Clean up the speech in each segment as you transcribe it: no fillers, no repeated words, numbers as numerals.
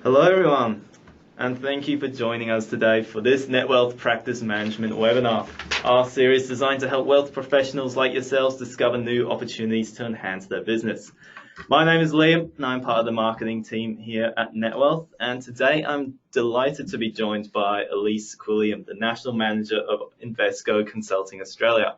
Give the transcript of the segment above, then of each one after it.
Hello everyone, and thank you for joining us today for this Net Wealth Practice Management webinar, our series designed to help wealth professionals like yourselves discover new opportunities to enhance their business. My name is Liam, and I'm part of the marketing team here at Net Wealth, and today I'm delighted to be joined by Eleece Quilliam, the National Manager of Invesco Consulting Australia.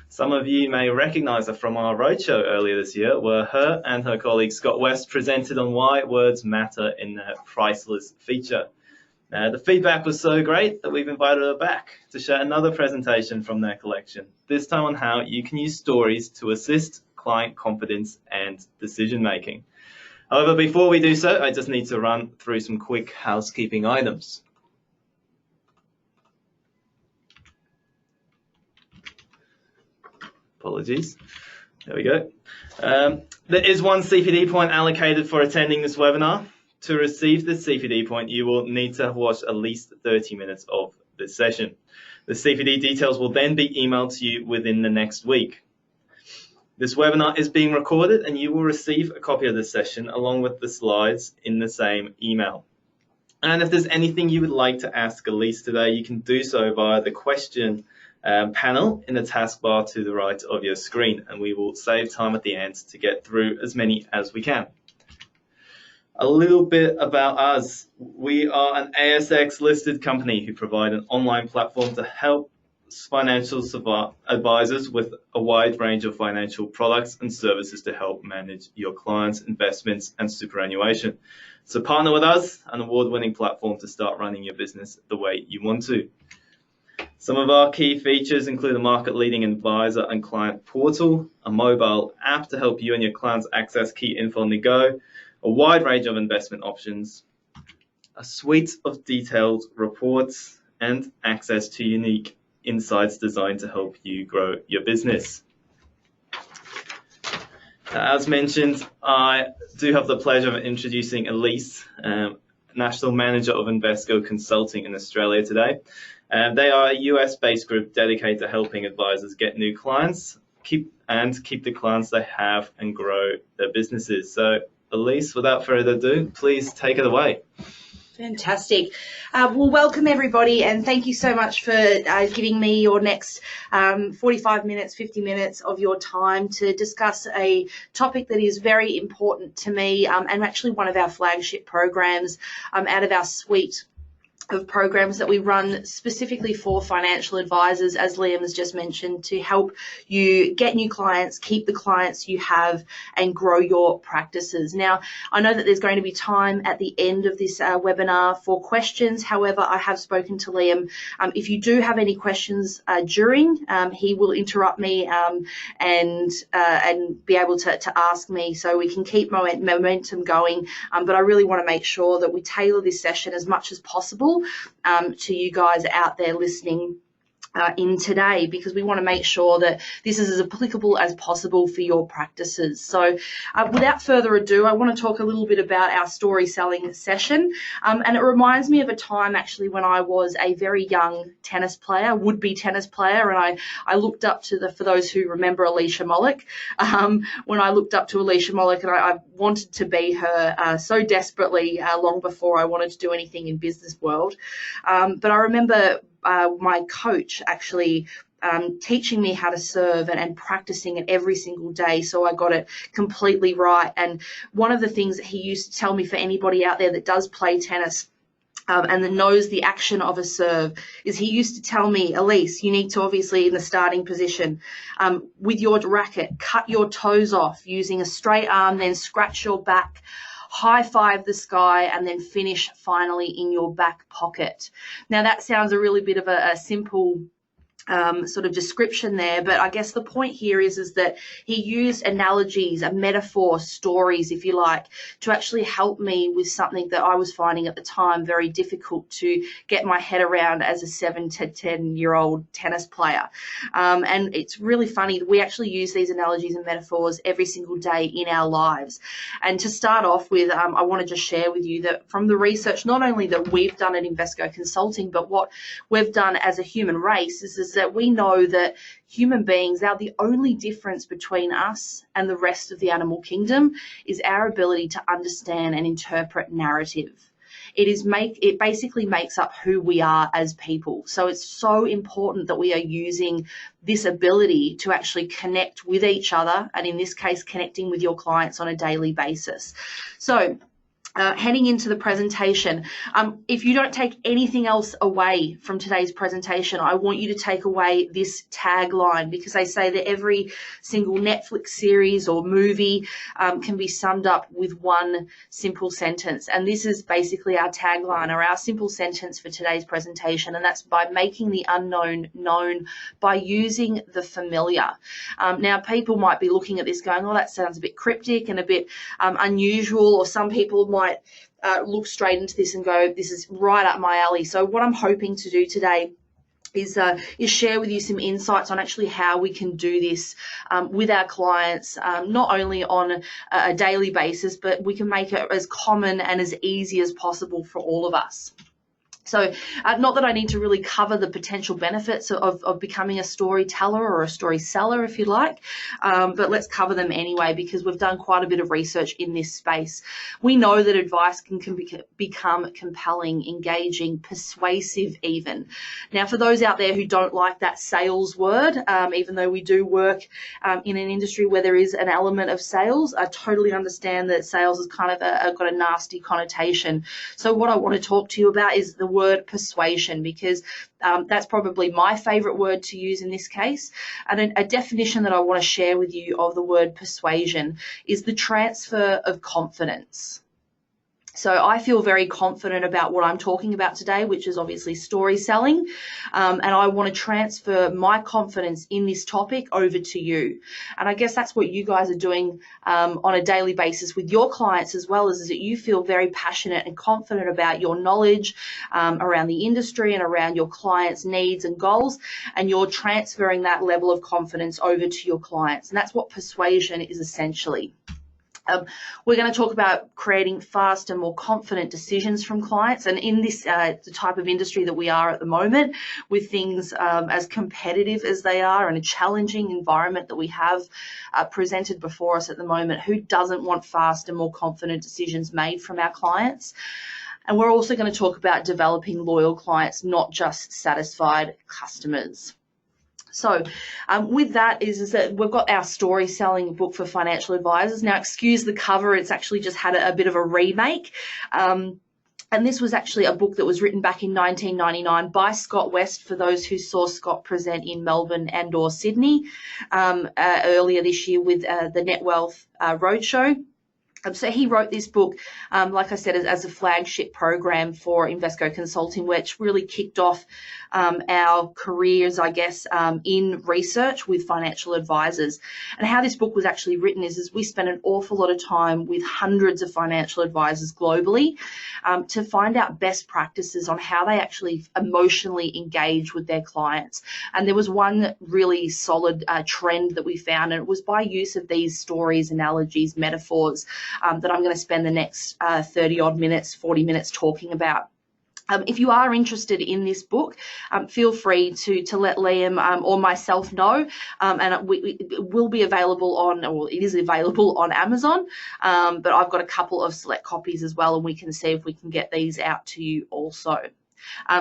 Some of you may recognise her from our roadshow earlier this year, where her and her colleague Scott West presented on why words matter in their priceless feature. The feedback was so great that we've invited her back to share another presentation from their collection, this time on how you can use stories to assist client confidence and decision making. However, before we do so, I just need to run through some quick housekeeping items. Apologies. There we go. There is one CPD point allocated for attending this webinar. To receive the CPD point, you will need to have watched at least 30 minutes of this session. The CPD details will then be emailed to you within the next week. This webinar is being recorded and you will receive a copy of this session along with the slides in the same email. And if there's anything you would like to ask Eleece today, you can do so via the question panel in the taskbar to the right of your screen, and we will save time at the end to get through as many as we can. A little bit about us. We are an ASX listed company who provide an online platform to help financial advisors with a wide range of financial products and services to help manage your clients' investments and superannuation. So partner with us, an award-winning platform to start running your business the way you want to. Some of our key features include a market-leading advisor and client portal, a mobile app to help you and your clients access key info on the go, a wide range of investment options, a suite of detailed reports, and access to unique insights designed to help you grow your business. As mentioned, I do have the pleasure of introducing Eleece, National Manager of Invesco Consulting in Australia today. They are a US-based group dedicated to helping advisors get new clients, keep the clients they have, and grow their businesses. So, Eleece, without further ado, please take it away. Fantastic. Well, welcome everybody, and thank you so much for giving me your next 45 minutes, 50 minutes of your time to discuss a topic that is very important to me and actually one of our flagship programs out of our suite of programs that we run specifically for financial advisors, as Liam has just mentioned, to help you get new clients, keep the clients you have, and grow your practices. Now, I know that there's going to be time at the end of this webinar for questions. However, I have spoken to Liam. If you do have any questions during, he will interrupt me and be able to ask me so we can keep momentum going. But I really want to make sure that we tailor this session as much as possible to you guys out there listening in today, because we want to make sure that this is as applicable as possible for your practices. So without further ado, I want to talk a little bit about our story selling session. And it reminds me of a time actually when I was a very young tennis player, would-be tennis player, and I looked up to for those who remember Alicia Molik, when I looked up to Alicia Molik, and I wanted to be her so desperately long before I wanted to do anything in business world. But I remember my coach actually teaching me how to serve and practicing it every single day so I got it completely right. And one of the things that he used to tell me, for anybody out there that does play tennis and that knows the action of a serve, is he used to tell me, Eleece, you need to obviously in the starting position with your racket, cut your toes off using a straight arm, then scratch your back, high five the sky, and then finish finally in your back pocket. Now that sounds a really bit of a simple sort of description there, but I guess the point here is that he used analogies, a metaphor, stories, if you like, to actually help me with something that I was finding at the time very difficult to get my head around as a 7 to 10-year-old tennis player. And it's really funny that we actually use these analogies and metaphors every single day in our lives. And to start off with, I want to just share with you that from the research, not only that we've done at Invesco Consulting, but what we've done as a human race is is that we know that human beings are the only difference between us and the rest of the animal kingdom is our ability to understand and interpret narrative. It basically makes up who we are as people. So it's so important that we are using this ability to actually connect with each other, and in this case, connecting with your clients on a daily basis. So heading into the presentation, if you don't take anything else away from today's presentation, I want you to take away this tagline, because they say that every single Netflix series or movie can be summed up with one simple sentence. And this is basically our tagline, or our simple sentence for today's presentation, and that's by making the unknown known by using the familiar. Now, people might be looking at this going, oh, that sounds a bit cryptic and a bit unusual, or some people might look straight into this and go, this is right up my alley. So what I'm hoping to do today is share with you some insights on actually how we can do this with our clients, not only on a daily basis, but we can make it as common and as easy as possible for all of us. So not that I need to really cover the potential benefits of becoming a storyteller or a story seller, if you like, but let's cover them anyway, because we've done quite a bit of research in this space. We know that advice can become compelling, engaging, persuasive even. Now, for those out there who don't like that sales word, even though we do work in an industry where there is an element of sales, I totally understand that sales is kind of got a nasty connotation. So what I want to talk to you about is the word persuasion, because that's probably my favorite word to use in this case. And a definition that I want to share with you of the word persuasion is the transfer of confidence. So I feel very confident about what I'm talking about today, which is obviously story selling. And I want to transfer my confidence in this topic over to you. And I guess that's what you guys are doing on a daily basis with your clients as well, is that you feel very passionate and confident about your knowledge around the industry and around your clients' needs and goals. And you're transferring that level of confidence over to your clients. And that's what persuasion is essentially. We're going to talk about creating fast and more confident decisions from clients. And in this the type of industry that we are at the moment, with things as competitive as they are and a challenging environment that we have presented before us at the moment, who doesn't want fast and more confident decisions made from our clients? And we're also going to talk about developing loyal clients, not just satisfied customers. So with that is that we've got our story selling book for financial advisors. Now, excuse the cover, it's actually just had a bit of a remake. And this was actually a book that was written back in 1999 by Scott West, for those who saw Scott present in Melbourne and or Sydney earlier this year with the Net Wealth Roadshow. So he wrote this book, like I said, as a flagship program for Invesco Consulting, which really kicked off our careers, I guess, in research with financial advisors. And how this book was actually written is we spent an awful lot of time with hundreds of financial advisors globally to find out best practices on how they actually emotionally engage with their clients. And there was one really solid trend that we found, and it was by use of these stories, analogies, metaphors, that I'm going to spend the next 30 odd minutes, 40 minutes talking about. If you are interested in this book, feel free to let Liam or myself know, and it will be available on, or it is available on Amazon, but I've got a couple of select copies as well, and we can see if we can get these out to you also.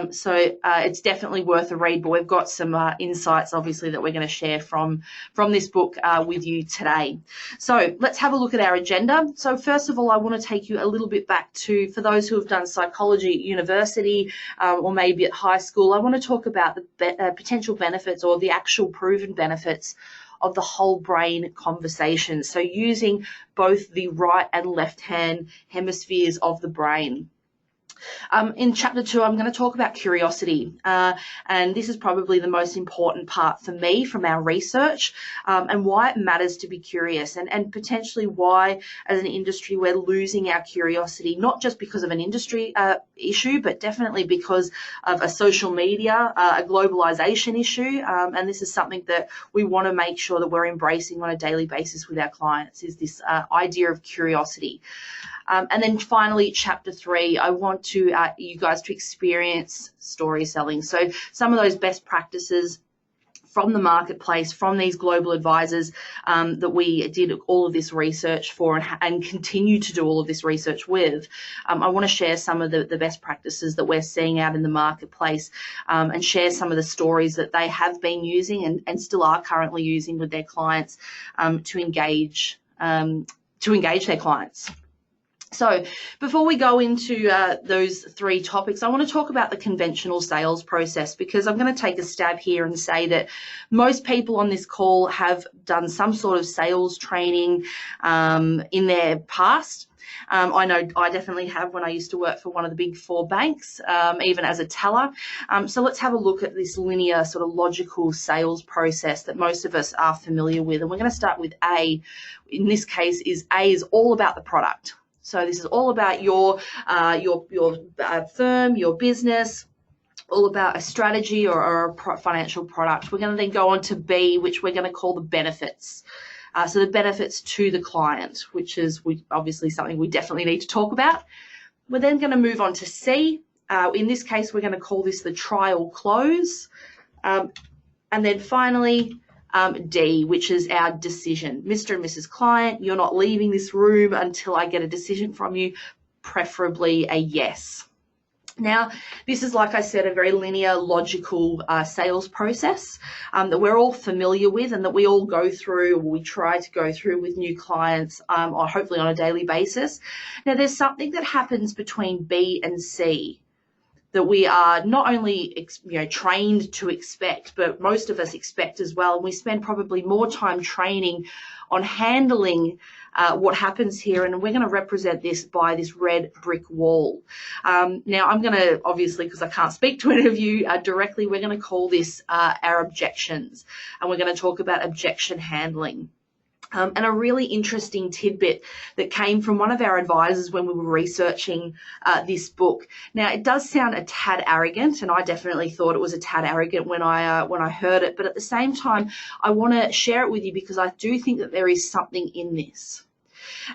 So it's definitely worth a read, but we've got some insights, obviously, that we're going to share from this book with you today. So let's have a look at our agenda. So first of all, I want to take you a little bit back to, for those who have done psychology at university or maybe at high school, I want to talk about the potential benefits, or the actual proven benefits, of the whole brain conversation. So using both the right and left hand hemispheres of the brain. In chapter 2, I'm going to talk about curiosity, and this is probably the most important part for me from our research, and why it matters to be curious, and potentially why, as an industry, we're losing our curiosity, not just because of an industry issue, but definitely because of a social media, a globalization issue, and this is something that we want to make sure that we're embracing on a daily basis with our clients, is this idea of curiosity. And then finally, chapter 3, I want you guys to experience story selling. So some of those best practices from the marketplace, from these global advisors that we did all of this research for and continue to do all of this research with. I want to share some of the best practices that we're seeing out in the marketplace and share some of the stories that they have been using and still are currently using with their clients to engage their clients. So before we go into those three topics, I want to talk about the conventional sales process, because I'm going to take a stab here and say that most people on this call have done some sort of sales training in their past. I know I definitely have when I used to work for one of the big four banks, even as a teller. So let's have a look at this linear sort of logical sales process that most of us are familiar with. And we're going to start with A. In this case, A is all about the product. So this is all about your firm, your business, all about a strategy or a financial product. We're going to then go on to B, which we're going to call the benefits. So the benefits to the client, which is obviously something we definitely need to talk about. We're then going to move on to C. In this case, we're going to call this the trial close. And then finally, D, which is our decision. Mr. and Mrs. Client, you're not leaving this room until I get a decision from you, preferably a yes. Now, this is, like I said, a very linear, logical sales process that we're all familiar with and that we all go through, or we try to go through with new clients, or hopefully on a daily basis. Now, there's something that happens between B and C that we are not only trained to expect, but most of us expect as well. And we spend probably more time training on handling what happens here. And we're going to represent this by this red brick wall. Now, I'm going to, obviously, because I can't speak to any of you directly, we're going to call this our objections. And we're going to talk about objection handling. And a really interesting tidbit that came from one of our advisors when we were researching this book. Now, it does sound a tad arrogant, and I definitely thought it was a tad arrogant when I heard it. But at the same time, I want to share it with you because I do think that there is something in this.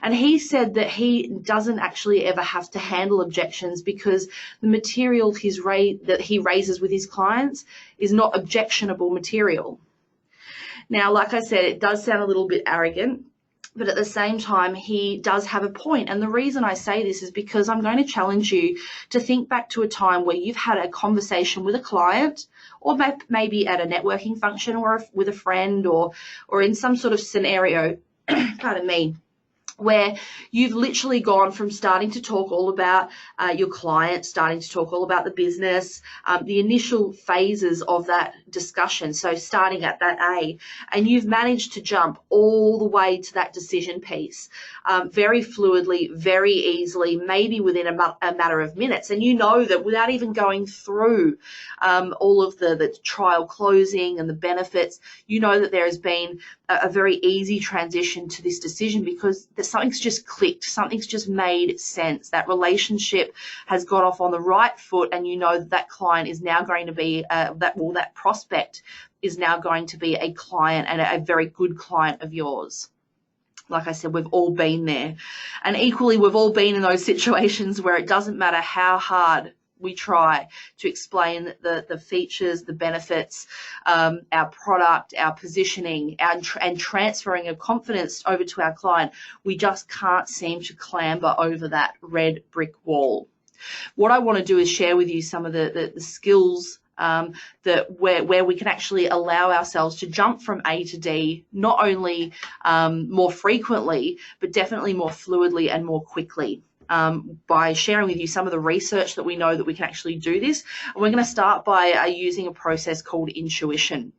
And he said that he doesn't actually ever have to handle objections because the material that he raises with his clients is not objectionable material. Now, like I said, it does sound a little bit arrogant, but at the same time, he does have a point. And the reason I say this is because I'm going to challenge you to think back to a time where you've had a conversation with a client, or maybe at a networking function, or with a friend, or in some sort of scenario, pardon me, where you've literally gone from starting to talk all about your client, starting to talk all about the business, the initial phases of that discussion, so starting at that A, and you've managed to jump all the way to that decision piece very fluidly, very easily, maybe within a matter of minutes. And you know that without even going through all of the trial closing and the benefits, you know that there has been a very easy transition to this decision because something's just clicked, something's just made sense. That relationship has got off on the right foot, and you know that client is now going to be that prospect is now going to be a client, and a very good client of yours. Like I said, we've all been there. And equally, we've all been in those situations where it doesn't matter how hard we try to explain the features, the benefits, our product, our positioning, and transferring of confidence over to our client. We just can't seem to clamber over that red brick wall. What I want to do is share with you some of the skills that where we can actually allow ourselves to jump from A to D, not only more frequently, but definitely more fluidly and more quickly. By sharing with you some of the research that we know that we can actually do this. And we're going to start by using a process called intuition.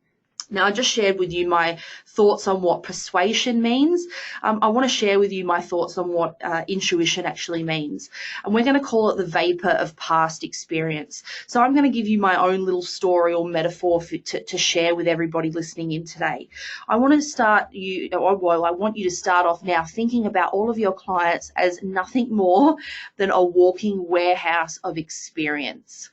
Now, I just shared with you my thoughts on what persuasion means. I want to share with you my thoughts on what intuition actually means. And we're going to call it the vapor of past experience. So I'm going to give you my own little story or metaphor to share with everybody listening in today. I want you to start off now thinking about all of your clients as nothing more than a walking warehouse of experience.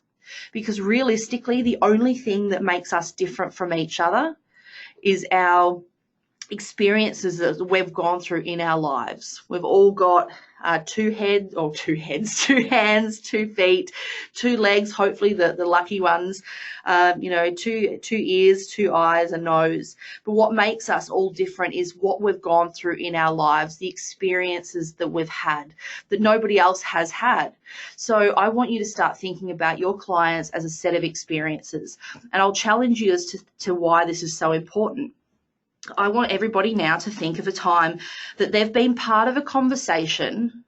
Because realistically, the only thing that makes us different from each other is our experiences that we've gone through in our lives. We've all got two hands, 2 feet, 2 legs, hopefully the lucky ones, two ears, 2 eyes, a nose. But what makes us all different is what we've gone through in our lives, the experiences that we've had that nobody else has had. So I want you to start thinking about your clients as a set of experiences. And I'll challenge you as to why this is so important. I want everybody now to think of a time that they've been part of a conversation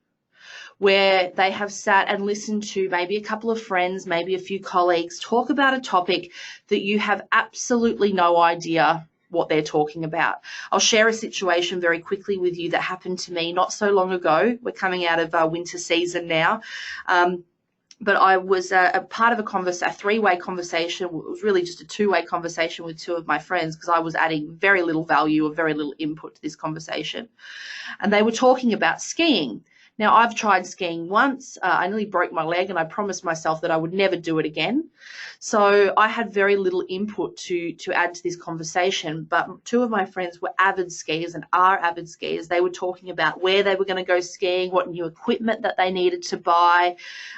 where they have sat and listened to maybe a couple of friends, maybe a few colleagues talk about a topic that you have absolutely no idea what they're talking about. I'll share a situation very quickly with you that happened to me not so long ago. We're coming out of our winter season now. But I was a part of a 3-way conversation. It was really just a 2-way conversation with 2 of my friends because I was adding very little value or very little input to this conversation. And they were talking about skiing. Now, I've tried skiing once. I nearly broke my leg and I promised myself that I would never do it again. So I had very little input to add to this conversation. But 2 of my friends were avid skiers and are avid skiers. They were talking about where they were going to go skiing, what new equipment that they needed to buy.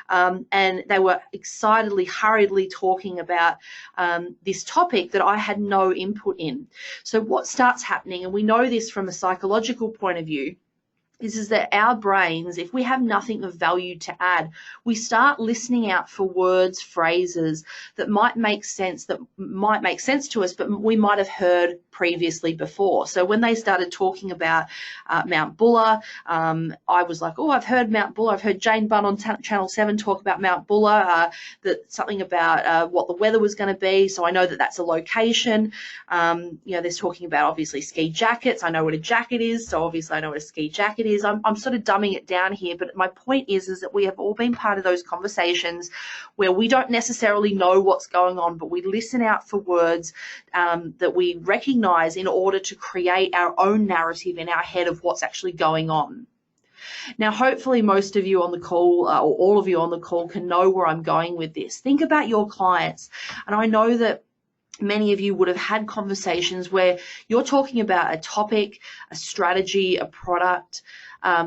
And they were excitedly, hurriedly talking about this topic that I had no input in. So what starts happening, and we know this from a psychological point of view, is that our brains, if we have nothing of value to add, we start listening out for words, phrases that might make sense to us, but we might have heard previously before. So when they started talking about Mount Buller, I was like, oh, I've heard Mount Buller. I've heard Jane Bunn on Channel 7 talk about Mount Buller, that something about what the weather was going to be. So I know that that's a location. They're talking about obviously ski jackets. I know what a jacket is. So obviously I know what a ski jacket is. I'm sort of dumbing it down here, but my point is that we have all been part of those conversations where we don't necessarily know what's going on, but we listen out for words that we recognize in order to create our own narrative in our head of what's actually going on. Now, hopefully most of you on the call, or all of you on the call, can know where I'm going with this. Think about your clients, and I know that many of you would have had conversations where you're talking about a topic, a strategy, a product,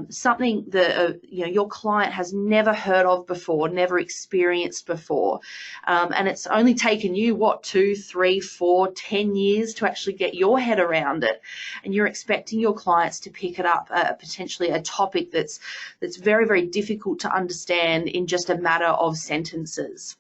something that your client has never heard of before, never experienced before, and it's only taken you 2, 3, 4, 10 years to actually get your head around it, and you're expecting your clients to pick it up, potentially a topic that's very, very difficult to understand in just a matter of sentences.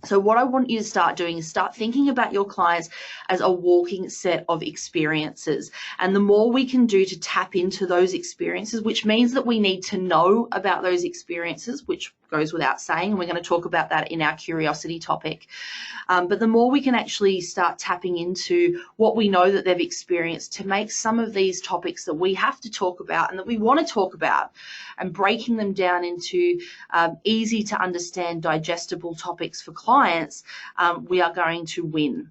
So what I want you to start doing is start thinking about your clients as a walking set of experiences. And the more we can do to tap into those experiences, which means that we need to know about those experiences, which goes without saying, and we're going to talk about that in our curiosity topic. But the more we can actually start tapping into what we know that they've experienced to make some of these topics that we have to talk about and that we want to talk about, and breaking them down into easy to understand, digestible topics for clients, we are going to win.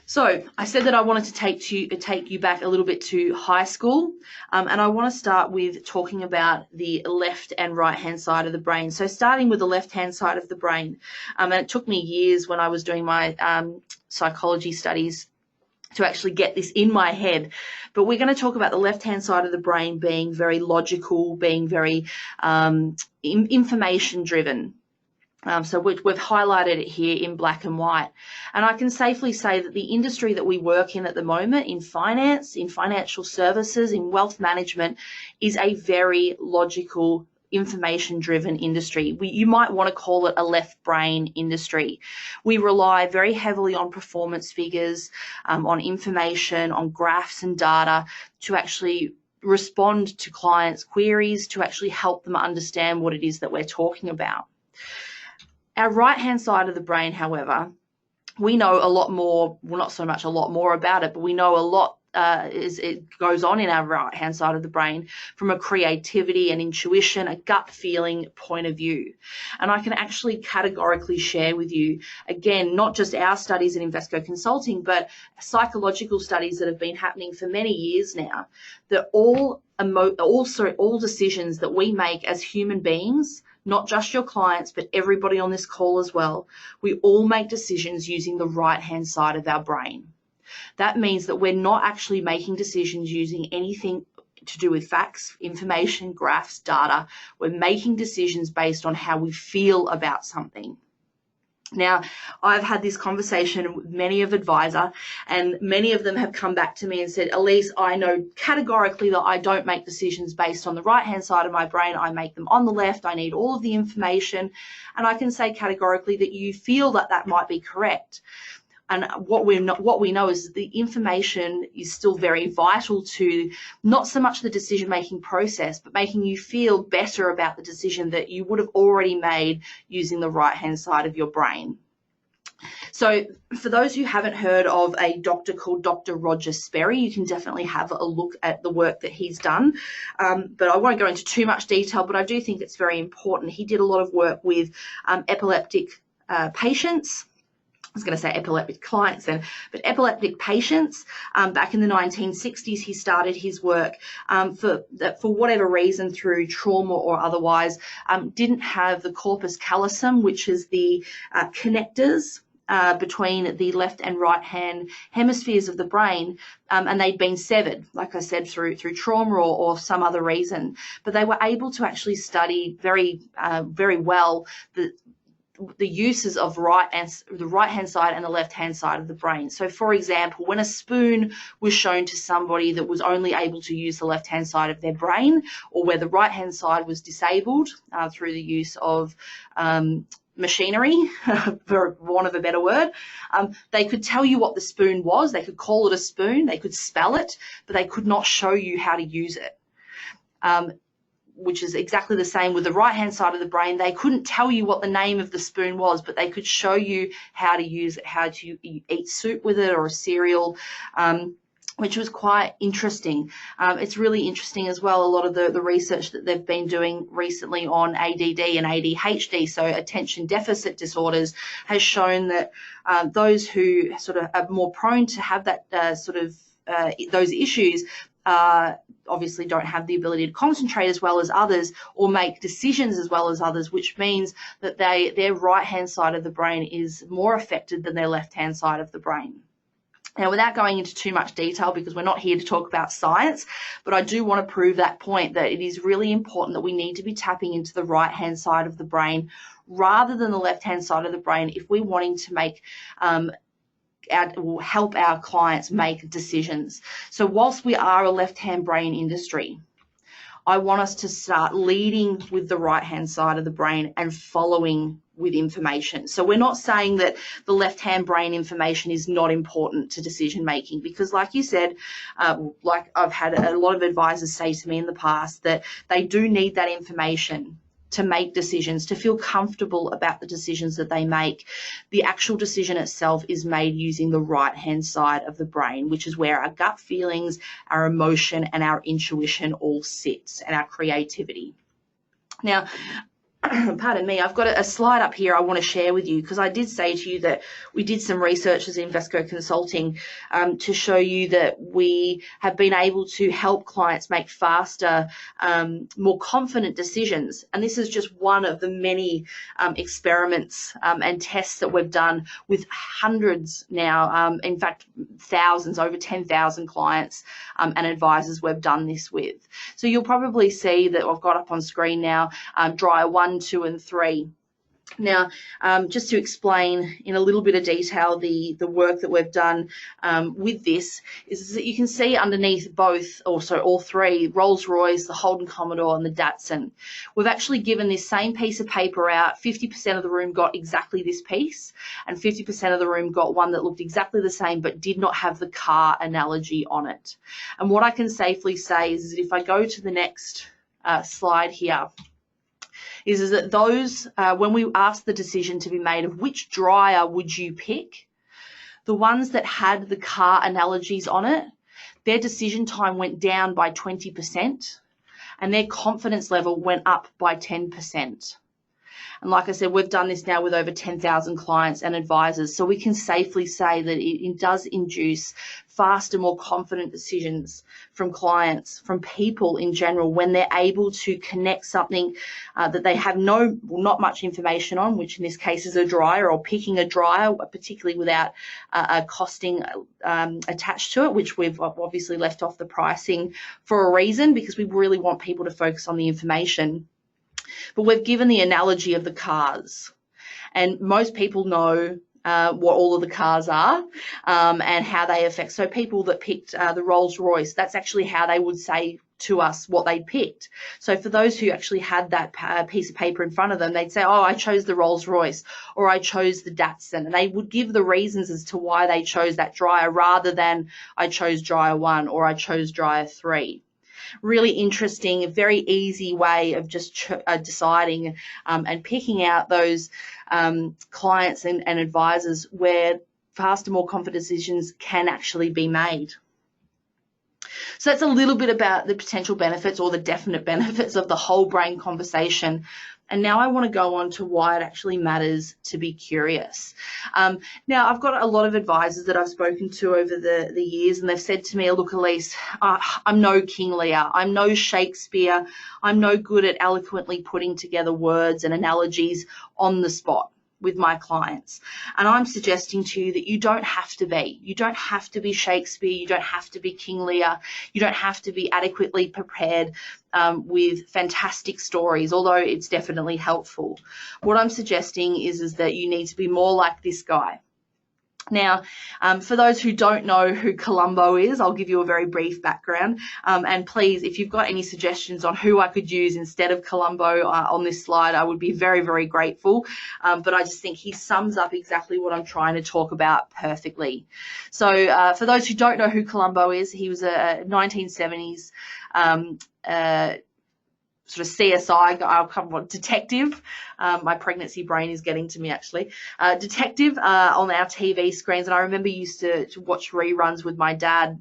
So I said that I wanted to take you back a little bit to high school, and I want to start with talking about the left and right hand side of the brain. So starting with the left hand side of the brain, and it took me years when I was doing my psychology studies to actually get this in my head. But we're going to talk about the left-hand side of the brain being very logical, being very information-driven. So we've highlighted it here in black and white. And I can safely say that the industry that we work in at the moment, in finance, in financial services, in wealth management, is a very logical, information-driven industry. You might want to call it a left brain industry. We rely very heavily on performance figures, on information, on graphs and data to actually respond to clients' queries, to actually help them understand what it is that we're talking about. Our right-hand side of the brain, however, we know a lot more, well, not so much a lot more about it, but we know a lot it goes on in our right-hand side of the brain from a creativity and intuition, a gut feeling point of view. And I can actually categorically share with you, again, not just our studies at Invesco Consulting, but psychological studies that have been happening for many years now, that all decisions that we make as human beings, not just your clients, but everybody on this call as well, we all make decisions using the right-hand side of our brain. That means that we're not actually making decisions using anything to do with facts, information, graphs, data. We're making decisions based on how we feel about something. Now, I've had this conversation with many of advisor, and many of them have come back to me and said, Eleece, I know categorically that I don't make decisions based on the right-hand side of my brain. I make them on the left. I need all of the information. And I can say categorically that you feel that that might be correct. And what we know is the information is still very vital to not so much the decision-making process, but making you feel better about the decision that you would have already made using the right-hand side of your brain. So for those who haven't heard of a doctor called Dr. Roger Sperry, you can definitely have a look at the work that he's done. But I won't go into too much detail, but I do think it's very important. He did a lot of work with epileptic patients. I was going to say epileptic clients then, but epileptic patients. Back in the 1960s, he started his work for whatever reason, through trauma or otherwise, didn't have the corpus callosum, which is the connectors between the left and right hand hemispheres of the brain, and they'd been severed, like I said, through trauma or some other reason. But they were able to actually study very well the uses of the right-hand side and the left-hand side of the brain. So, for example, when a spoon was shown to somebody that was only able to use the left-hand side of their brain, or where the right-hand side was disabled through the use of machinery, for want of a better word, they could tell you what the spoon was. They could call it a spoon. They could spell it, but they could not show you how to use it. Which is exactly the same with the right-hand side of the brain. They couldn't tell you what the name of the spoon was, but they could show you how to use it, how to eat soup with it or a cereal, which was quite interesting. It's really interesting as well, a lot of the research that they've been doing recently on ADD and ADHD, so attention deficit disorders, has shown that those who sort of are more prone to have that those issues obviously don't have the ability to concentrate as well as others or make decisions as well as others, which means that their right-hand side of the brain is more affected than their left-hand side of the brain. Now, without going into too much detail, because we're not here to talk about science, but I do want to prove that point, that it is really important that we need to be tapping into the right-hand side of the brain rather than the left-hand side of the brain if we're wanting to make will help our clients make decisions. So whilst we are a left-hand brain industry, I want us to start leading with the right-hand side of the brain and following with information. So we're not saying that the left-hand brain information is not important to decision making, because like you said, like I've had a lot of advisors say to me in the past, that they do need that information to make decisions, to feel comfortable about the decisions that they make. The actual decision itself is made using the right-hand side of the brain, which is where our gut feelings, our emotion, and our intuition all sits, and our creativity. Now, pardon me, I've got a slide up here I want to share with you, because I did say to you that we did some research as Invesco Consulting to show you that we have been able to help clients make faster, more confident decisions. And this is just one of the many experiments and tests that we've done with hundreds now, in fact, thousands, over 10,000 clients and advisors we've done this with. So you'll probably see that I've got up on screen now, dryer 1, 2, and 3. Now, just to explain in a little bit of detail the work that we've done with this, is that you can see underneath both, also all three, Rolls-Royce, the Holden Commodore, and the Datsun, we've actually given this same piece of paper out. 50% of the room got exactly this piece, and 50% of the room got one that looked exactly the same but did not have the car analogy on it. And what I can safely say is that if I go to the next slide here, is that those, when we asked the decision to be made of which dryer would you pick, the ones that had the car analogies on it, their decision time went down by 20% and their confidence level went up by 10%. And like I said, we've done this now with over 10,000 clients and advisors. So we can safely say that it does induce faster, more confident decisions from clients, from people in general, when they're able to connect something that they have not much information on, which in this case is a dryer, or picking a dryer, particularly without a costing attached to it, which we've obviously left off the pricing for a reason, because we really want people to focus on the information. But we've given the analogy of the cars, and most people know what all of the cars are and how they affect. So people that picked the Rolls Royce, that's actually how they would say to us what they picked. So for those who actually had that piece of paper in front of them, they'd say, oh, I chose the Rolls Royce, or I chose the Datsun, and they would give the reasons as to why they chose that dryer, rather than I chose dryer 1 or I chose dryer 3. Really interesting, a very easy way of just deciding and picking out those clients and advisors where faster, more confident decisions can actually be made. So that's a little bit about the potential benefits, or the definite benefits, of the whole brain conversation. And now I want to go on to why it actually matters to be curious. Now, I've got a lot of advisors that I've spoken to over the years, and they've said to me, look, Eleece, I'm no King Lear, I'm no Shakespeare, I'm no good at eloquently putting together words and analogies on the spot with my clients. And I'm suggesting to you that you don't have to be. You don't have to be Shakespeare. You don't have to be King Lear. You don't have to be adequately prepared with fantastic stories, although it's definitely helpful. What I'm suggesting is that you need to be more like this guy. Now, for those who don't know who Columbo is, I'll give you a very brief background. And please, if you've got any suggestions on who I could use instead of Columbo on this slide, I would be very, very grateful. But I just think he sums up exactly what I'm trying to talk about perfectly. So for those who don't know who Columbo is, he was a 1970s sort of CSI detective. My pregnancy brain is getting to me, actually. Detective on our TV screens. And I remember used to watch reruns with my dad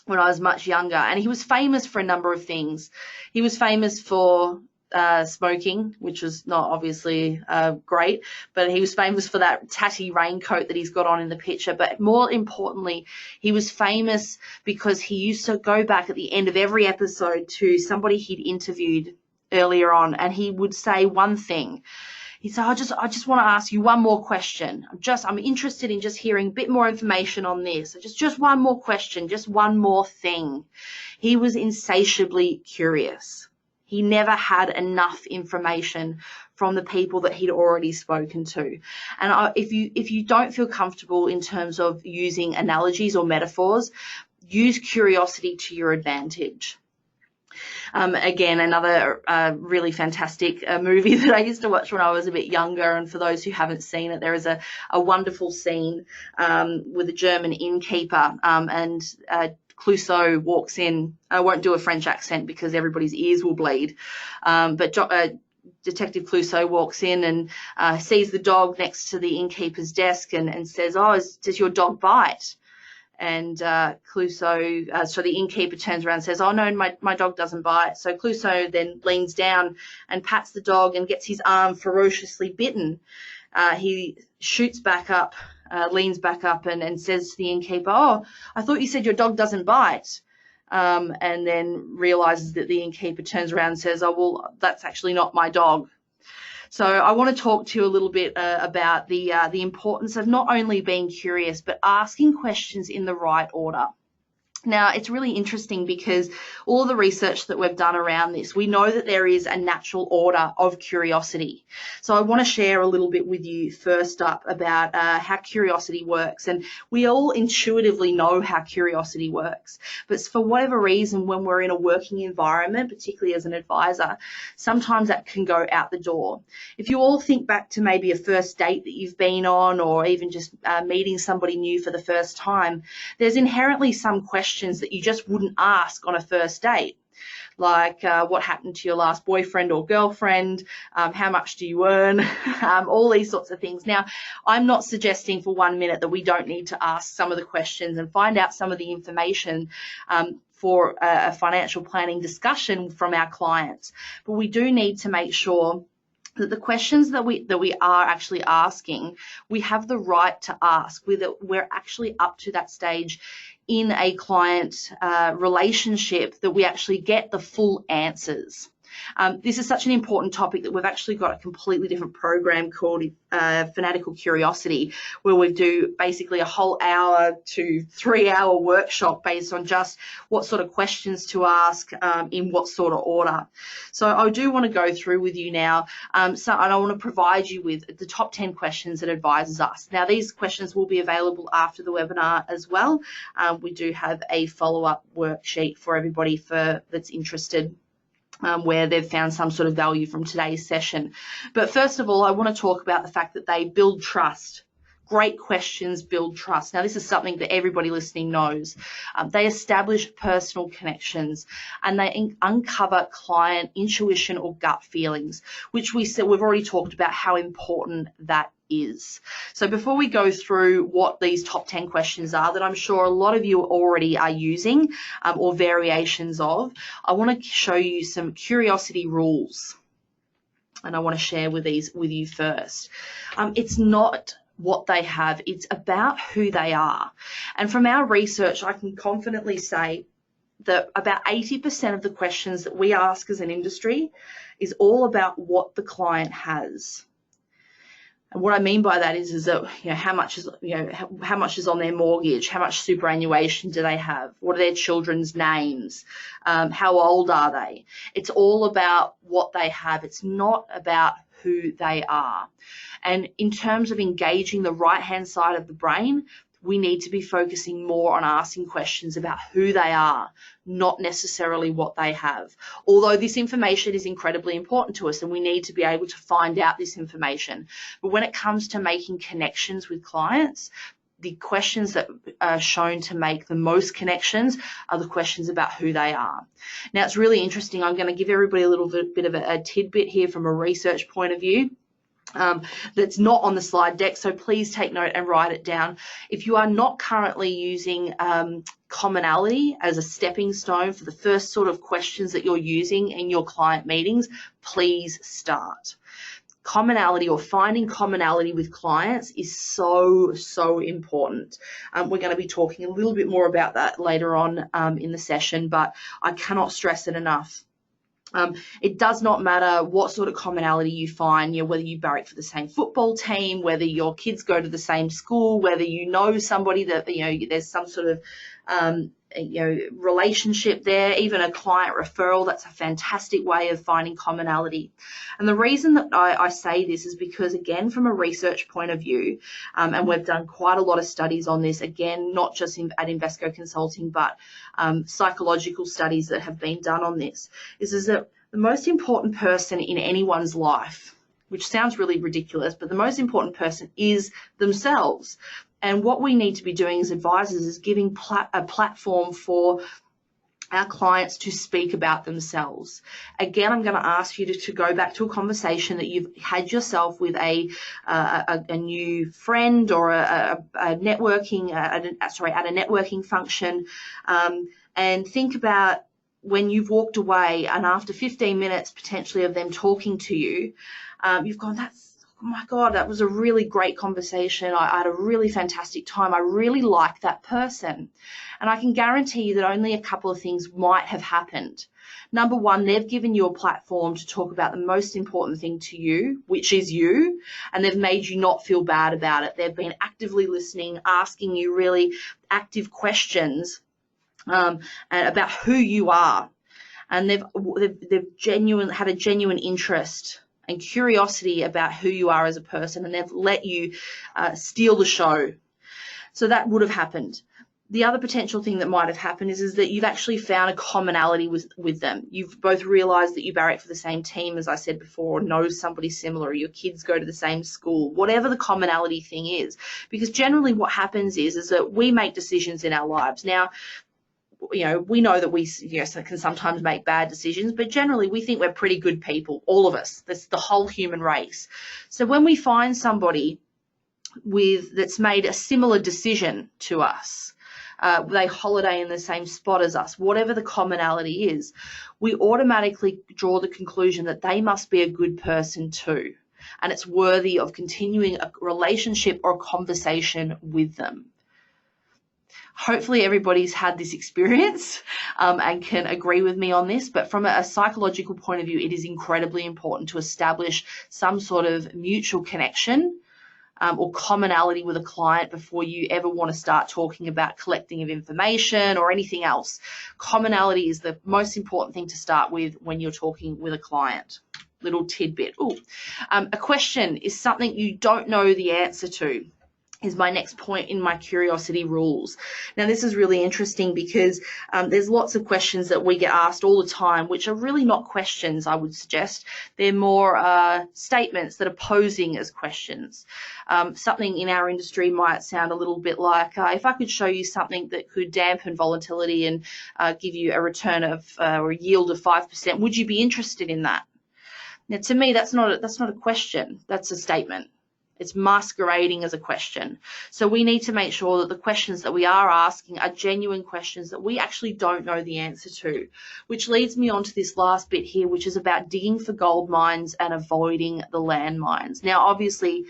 when I was much younger. And he was famous for a number of things. He was famous for smoking, which was not obviously great, but he was famous for that tatty raincoat that he's got on in the picture. But more importantly, he was famous because he used to go back at the end of every episode to somebody he'd interviewed earlier on, and he would say one thing. He said, I just want to ask you one more question. I'm interested in just hearing a bit more information on this. Just one more question, just one more thing. He was insatiably curious. He never had enough information from the people that he'd already spoken to. And if you don't feel comfortable in terms of using analogies or metaphors, use curiosity to your advantage. Again, another really fantastic movie that I used to watch when I was a bit younger. And for those who haven't seen it, there is a wonderful scene with a German innkeeper, and Clouseau walks in. I won't do a French accent because everybody's ears will bleed. But Detective Clouseau walks in and sees the dog next to the innkeeper's desk and says, oh, does your dog bite? And Clouseau, so the innkeeper turns around and says, oh, no, my dog doesn't bite. So Clouseau then leans down and pats the dog and gets his arm ferociously bitten. He shoots back up, leans back up and says to the innkeeper, oh, I thought you said your dog doesn't bite. And then realizes that the innkeeper turns around and says, oh, well, that's actually not my dog. So I want to talk to you a little bit about the importance of not only being curious, but asking questions in the right order. Now, it's really interesting because all the research that we've done around this, we know that there is a natural order of curiosity. So I want to share a little bit with you first up about how curiosity works. And we all intuitively know how curiosity works. But for whatever reason, when we're in a working environment, particularly as an advisor, sometimes that can go out the door. If you all think back to maybe a first date that you've been on, or even just meeting somebody new for the first time, there's inherently some questions that you just wouldn't ask on a first date, like what happened to your last boyfriend or girlfriend, how much do you earn, all these sorts of things. Now, I'm not suggesting for 1 minute that we don't need to ask some of the questions and find out some of the information for a financial planning discussion from our clients, but we do need to make sure that the questions that we are actually asking, we have the right to ask. We're actually up to that stage in a client relationship that we actually get the full answers. This is such an important topic that we've actually got a completely different program called Fanatical Curiosity, where we do basically a whole hour to 3 hour workshop based on just what sort of questions to ask in what sort of order. So I do want to go through with you now, and I want to provide you with the top 10 questions that advises us. Now, these questions will be available after the webinar as well. We do have a follow-up worksheet for everybody that's interested, where they've found some sort of value from today's session. But first of all, I want to talk about the fact that they build trust. Great questions build trust. Now, this is something that everybody listening knows. They establish personal connections, and they uncover client intuition or gut feelings, which we've already talked about how important that is. So before we go through what these top 10 questions are that I'm sure a lot of you already are using or variations of, I want to show you some curiosity rules, and I want to share with you first. It's not what they have, it's about who they are. And from our research, I can confidently say that about 80% of the questions that we ask as an industry is all about what the client has. And what I mean by that is that, how much is on their mortgage? How much superannuation do they have? What are their children's names? How old are they? It's all about what they have. It's not about who they are. And in terms of engaging the right-hand side of the brain, we need to be focusing more on asking questions about who they are, not necessarily what they have. Although this information is incredibly important to us and we need to be able to find out this information. But when it comes to making connections with clients, the questions that are shown to make the most connections are the questions about who they are. Now, it's really interesting. I'm going to give everybody a little bit of a tidbit here from a research point of view. That's not on the slide deck, so please take note and write it down. If you are not currently using commonality as a stepping stone for the first sort of questions that you're using in your client meetings, please start. Commonality, or finding commonality with clients, is so important. We're going to be talking a little bit more about that later on in the session, but I cannot stress it enough. It does not matter what sort of commonality you find, whether you barrack for the same football team, whether your kids go to the same school, whether you know somebody that, there's some sort of, relationship there, even a client referral. That's a fantastic way of finding commonality. And the reason that I say this is because, again, from a research point of view, and we've done quite a lot of studies on this, again, not just at Invesco Consulting, but psychological studies that have been done on this, is that the most important person in anyone's life, which sounds really ridiculous, but the most important person is themselves. And what we need to be doing as advisors is giving a platform for our clients to speak about themselves. Again, I'm going to ask you to go back to a conversation that you've had yourself with a new friend or at a networking function, and think about when you've walked away and after 15 minutes potentially of them talking to you, you've gone, oh my God, that was a really great conversation. I had a really fantastic time. I really like that person. And I can guarantee you that only a couple of things might have happened. Number one, they've given you a platform to talk about the most important thing to you, which is you, and they've made you not feel bad about it. They've been actively listening, asking you really active questions about who you are. And they've had a genuine interest and curiosity about who you are as a person, and they've let you steal the show. So that would have happened. The other potential thing that might have happened is that you've actually found a commonality with them. You've both realized that you barrack for the same team, as I said before, or know somebody similar, or your kids go to the same school, whatever the commonality thing is. Because generally what happens is that we make decisions in our lives. Now, we know that we can sometimes make bad decisions, but generally we think we're pretty good people, all of us. That's the whole human race. So when we find somebody that's made a similar decision to us, they holiday in the same spot as us, whatever the commonality is, we automatically draw the conclusion that they must be a good person too, and it's worthy of continuing a relationship or a conversation with them. Hopefully everybody's had this experience and can agree with me on this, but from a psychological point of view, it is incredibly important to establish some sort of mutual connection or commonality with a client before you ever want to start talking about collecting of information or anything else. Commonality is the most important thing to start with when you're talking with a client. Little tidbit. A question is something you don't know the answer to, is my next point in my curiosity rules. Now, this is really interesting because there's lots of questions that we get asked all the time, which are really not questions, I would suggest. They're more statements that are posing as questions. Something in our industry might sound a little bit like, if I could show you something that could dampen volatility and give you a return of or a yield of 5%, would you be interested in that? Now, to me, that's not a question. That's a statement. It's masquerading as a question. So we need to make sure that the questions that we are asking are genuine questions that we actually don't know the answer to, which leads me on to this last bit here, which is about digging for gold mines and avoiding the landmines. Now, obviously,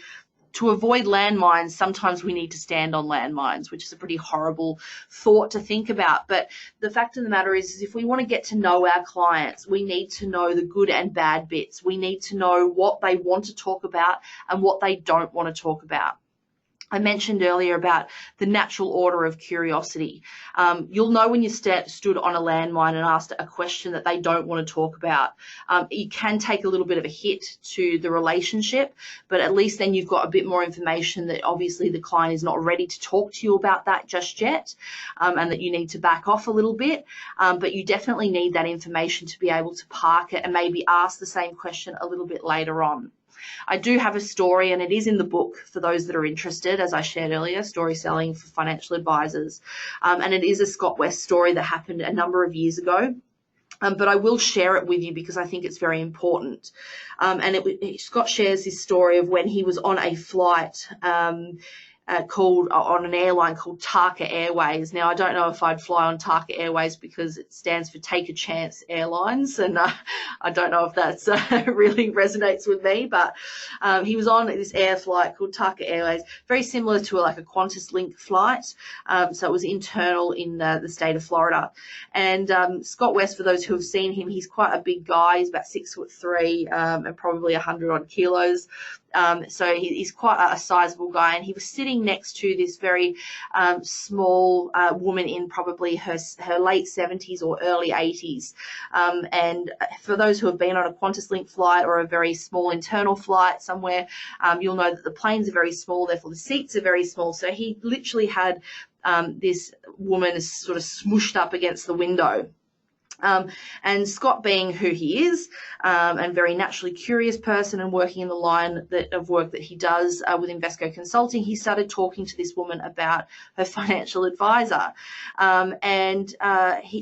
to avoid landmines, sometimes we need to stand on landmines, which is a pretty horrible thought to think about. But the fact of the matter is if we want to get to know our clients, we need to know the good and bad bits. We need to know what they want to talk about and what they don't want to talk about. I mentioned earlier about the natural order of curiosity. You'll know when you stood on a landmine and asked a question that they don't want to talk about. You can take a little bit of a hit to the relationship, but at least then you've got a bit more information that obviously the client is not ready to talk to you about that just yet, and that you need to back off a little bit. But you definitely need that information to be able to park it and maybe ask the same question a little bit later on. I do have a story, and it is in the book for those that are interested, as I shared earlier, Story Selling for Financial Advisors. And it is a Scott West story that happened a number of years ago. But I will share it with you because I think it's very important. Scott shares this story of when he was on a flight on an airline called Tarka Airways. Now, I don't know if I'd fly on Tarka Airways because it stands for Take a Chance Airlines, and I don't know if that's really resonates with me, but he was on this air flight called Tarka Airways, very similar to like a Qantas Link flight, so it was internal in the state of Florida. And Scott West, for those who have seen him, he's quite a big guy. He's about 6'3" and probably 100 odd kilos. So he's quite a sizable guy, and he was sitting next to this very small woman in probably her late 70s or early 80s. And for those who have been on a Qantas Link flight or a very small internal flight somewhere, you'll know that the planes are very small, therefore the seats are very small. So he literally had this woman sort of smooshed up against the window. And Scott, being who he is, and very naturally curious person and working in the line of work that he does with Invesco Consulting, he started talking to this woman about her financial advisor.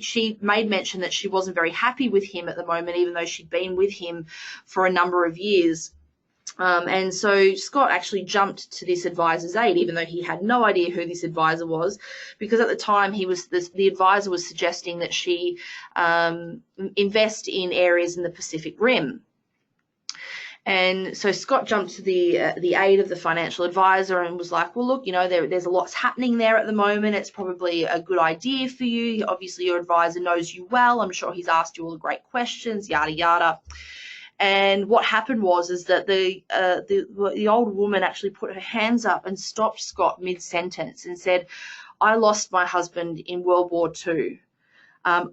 She made mention that she wasn't very happy with him at the moment, even though she'd been with him for a number of years. And so Scott actually jumped to this advisor's aid, even though he had no idea who this advisor was, because at the time the advisor was suggesting that she invest in areas in the Pacific Rim. And so Scott jumped to the aid of the financial advisor and was like, well, look, there's a lot's happening there at the moment. It's probably a good idea for you. Obviously, your advisor knows you well. I'm sure he's asked you all the great questions, yada, yada. And what happened was that the old woman actually put her hands up and stopped Scott mid-sentence and said, I lost my husband in World War II.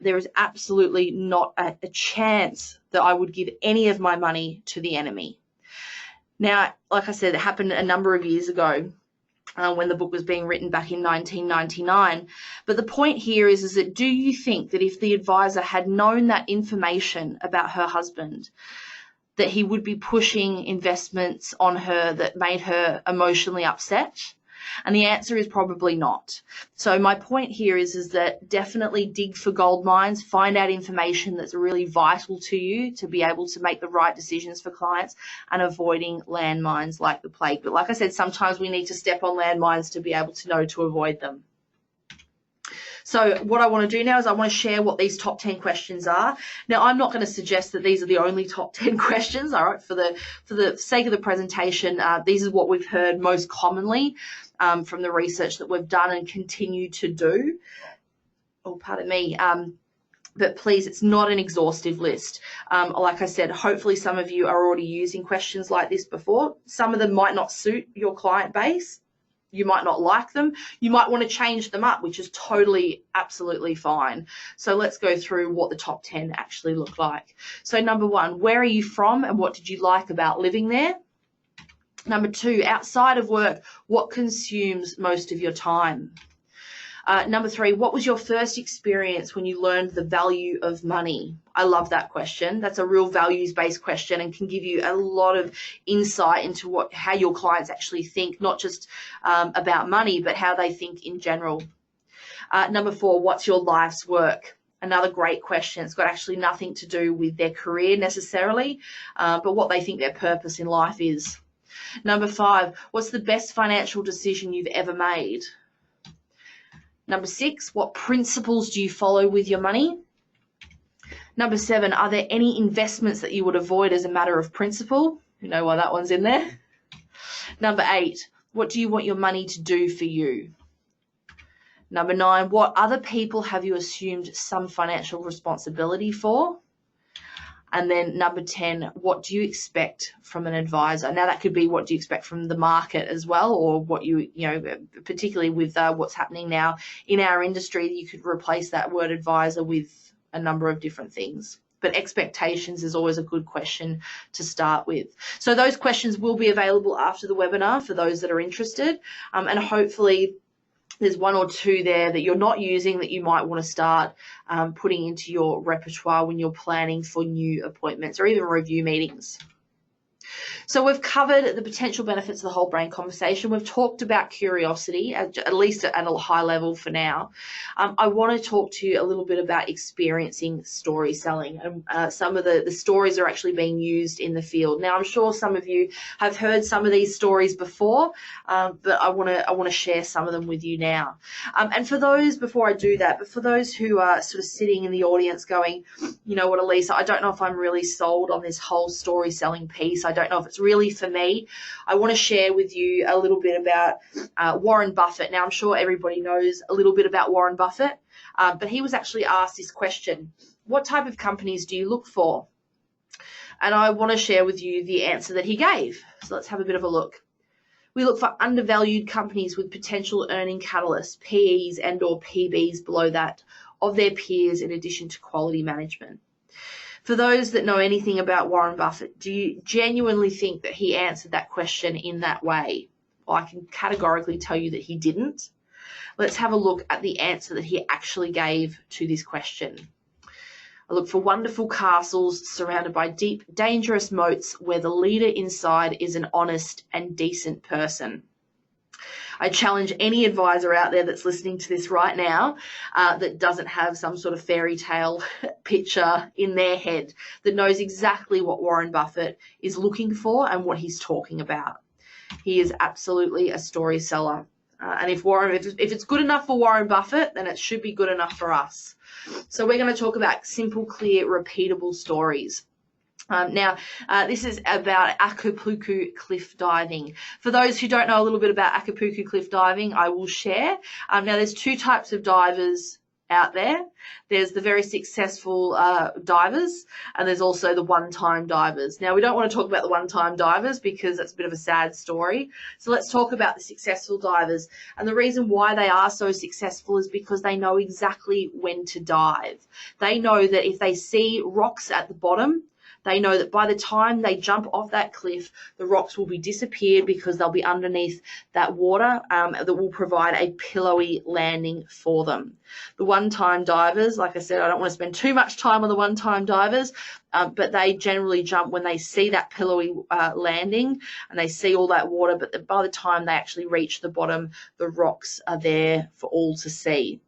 There is absolutely not a chance that I would give any of my money to the enemy. Now, like I said, it happened a number of years ago. When the book was being written back in 1999. But the point here is that do you think that if the advisor had known that information about her husband, that he would be pushing investments on her that made her emotionally upset? And the answer is probably not. So my point here is that definitely dig for gold mines, find out information that's really vital to you to be able to make the right decisions for clients, and avoiding landmines like the plague. But like I said, sometimes we need to step on landmines to be able to know to avoid them. So what I want to do now is I want to share what these top 10 questions are. Now, I'm not going to suggest that these are the only top 10 questions, all right? For the sake of the presentation, these are what we've heard most commonly from the research that we've done and continue to do. Oh, pardon me. But please, it's not an exhaustive list. Like I said, hopefully some of you are already using questions like this before. Some of them might not suit your client base. You might not like them. You might want to change them up, which is totally, absolutely fine. So let's go through what the top 10 actually look like. So number 1, where are you from and what did you like about living there? Number 2, outside of work, what consumes most of your time? Number 3, what was your first experience when you learned the value of money? I love that question. That's a real values-based question and can give you a lot of insight into how your clients actually think, not just about money, but how they think in general. Number 4, what's your life's work? Another great question. It's got actually nothing to do with their career necessarily, but what they think their purpose in life is. Number 5, what's the best financial decision you've ever made? Number 6, what principles do you follow with your money? Number 7, are there any investments that you would avoid as a matter of principle? You know why that one's in there. Number 8, what do you want your money to do for you? Number 9, what other people have you assumed some financial responsibility for? And then number 10, what do you expect from an advisor? Now that could be what do you expect from the market as well, or what you know, particularly with what's happening now in our industry, you could replace that word advisor with a number of different things. But expectations is always a good question to start with. So those questions will be available after the webinar for those that are interested, and hopefully there's 1 or 2 there that you're not using that you might want to start putting into your repertoire when you're planning for new appointments or even review meetings. So we've covered the potential benefits of the whole brain conversation. We've talked about curiosity, at least at a high level for now. I want to talk to you a little bit about experiencing story selling. And some of the stories are actually being used in the field. Now, I'm sure some of you have heard some of these stories before, but I want to share some of them with you now. And for those, before I do that, but for those who are sort of sitting in the audience going, you know what, Eleece, I don't know if I'm really sold on this whole story selling piece. I don't know if it's really for me. I want to share with you a little bit about Warren Buffett. Now, I'm sure everybody knows a little bit about Warren Buffett, but he was actually asked this question: what type of companies do you look for? And I want to share with you the answer that he gave. So let's have a bit of a look. We look for undervalued companies with potential earning catalysts, PEs and or PBs below that of their peers, in addition to quality management. For those that know anything about Warren Buffett, do you genuinely think that he answered that question in that way? Well, I can categorically tell you that he didn't. Let's have a look at the answer that he actually gave to this question. I look for wonderful castles surrounded by deep, dangerous moats where the leader inside is an honest and decent person. I challenge any advisor out there that's listening to this right now that doesn't have some sort of fairy tale picture in their head, that knows exactly what Warren Buffett is looking for and what he's talking about. He is absolutely a story seller. And if it's good enough for Warren Buffett, then it should be good enough for us. So we're going to talk about simple, clear, repeatable stories. This is about Acapulco cliff diving. For those who don't know a little bit about Acapulco cliff diving, I will share. Now, there's 2 types of divers out there. There's the very successful divers, and there's also the one-time divers. Now, we don't want to talk about the one-time divers because that's a bit of a sad story. So let's talk about the successful divers. And the reason why they are so successful is because they know exactly when to dive. They know that if they see rocks at the bottom, they know that by the time they jump off that cliff, the rocks will be disappeared because they'll be underneath that water that will provide a pillowy landing for them. The one-time divers, like I said, I don't want to spend too much time on the one-time divers, but they generally jump when they see that pillowy landing and they see all that water, but by the time they actually reach the bottom, the rocks are there for all to see.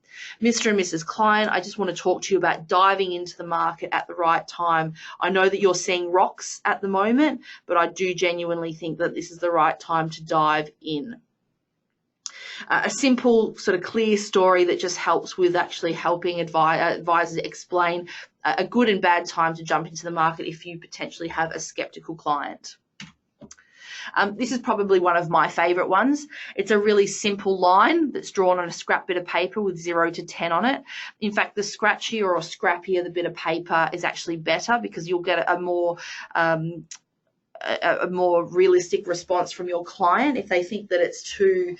Mr. and Mrs. Client, I just want to talk to you about diving into the market at the right time. I know that you're seeing rocks at the moment, but I do genuinely think that this is the right time to dive in. a simple sort of clear story that just helps with actually helping advisors explain a good and bad time to jump into the market if you potentially have a skeptical client. This is probably one of my favorite ones. It's a really simple line that's drawn on a scrap bit of paper with 0 to 10 on it. In fact, the scratchier or scrappier the bit of paper is actually better, because you'll get a more realistic response from your client. If they think that it's too